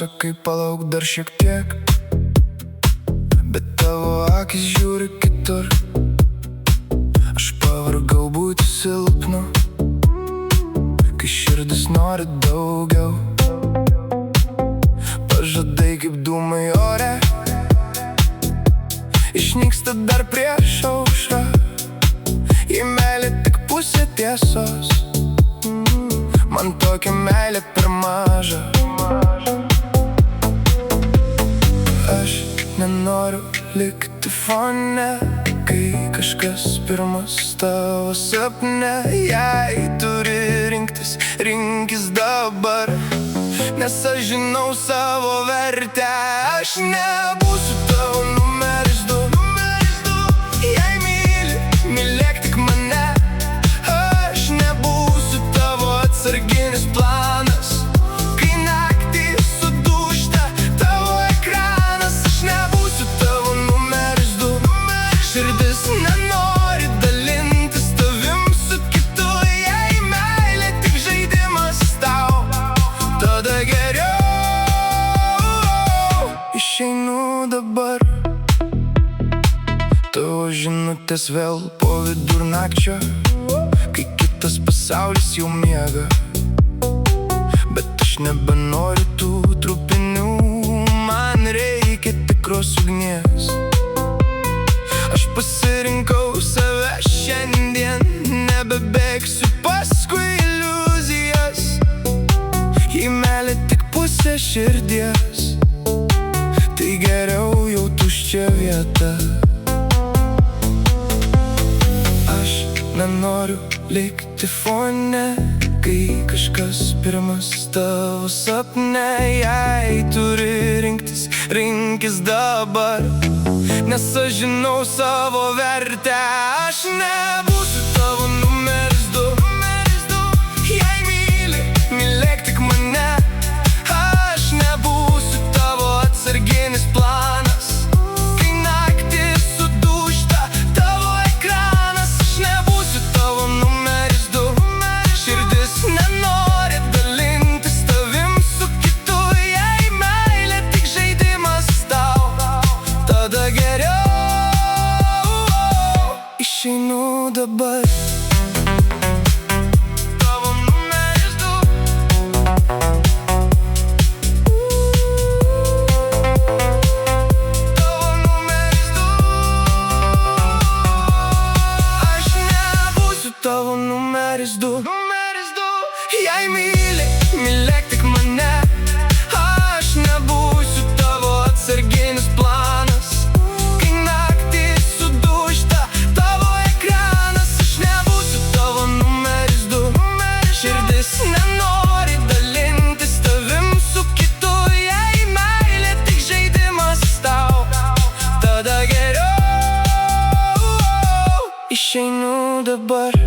sakai palauk dar šiek tiek, bet tavo akis žiūri kitur. Aš pavargau būti silpnu, kai širdis nori daugiau. Pažadai kaip dūmai ore, išnyksta dar prieš aušrą. Jei meilė tik pusė tiesos, man tokia meilė per maža. Aš nenoriu likti fone, kai kažkas pirmas tavo sapne. Jei turi rinktis, rinkis dabar, nes aš žinau savo vertę. Aš nebūsiu tavo numeris du. Jei myli, mylėk tik mane. Aš nebūsiu tavo atsarginis planas, kai naktį sudūžta tavo ekranas. Aš nebūsiu tavo numeris du. Širdis nenori dalintis tavim su kitu. Jei meilė tik žaidimas tau, tada geriau išeinu dabar. Tavo žinutės vėl po vidurnakčio, kai kitas pasaulis jau miega. Bet aš nebenoriu tų trupinių, man reikia tikros ugnies. Aš pasirinkau save šiandien, nebebėgsiu paskui iliuzijas. Jei meilė tik pusė širdies, tai geriau jau tuščia vieta. Aš nenoriu likti fone, kai kažkas pirmas tavo sapne. Jei turi rinktis, rinkis dabar, nes aš žinau savo vertę. Aš nebūsiu tavo numeris du. Jei myli, mylėk tik mane. Aš nebūsiu tavo atsarginis planas, kai naktį sudūžta tavo ekranas. Aš nebūsiu tavo numeris du. Širdis nenori dalintis tavim su kitu. Jei meilė tik žaidimas tau, tada geriau išeinu dabar. Tavo numeris du. Tavo numeris du. Aš nebūsiu tavo numeris du. Jei myli, mylėk tik mane. Aš nebūsiu tavo atsarginis planas, kai naktį sudūžta tavo ekranas. Aš nebūsiu tavo numeris du. Širdis nenori dalintis tavim su kitu. Jei meilė tik žaidimas tau, tada geriau išeinu dabar.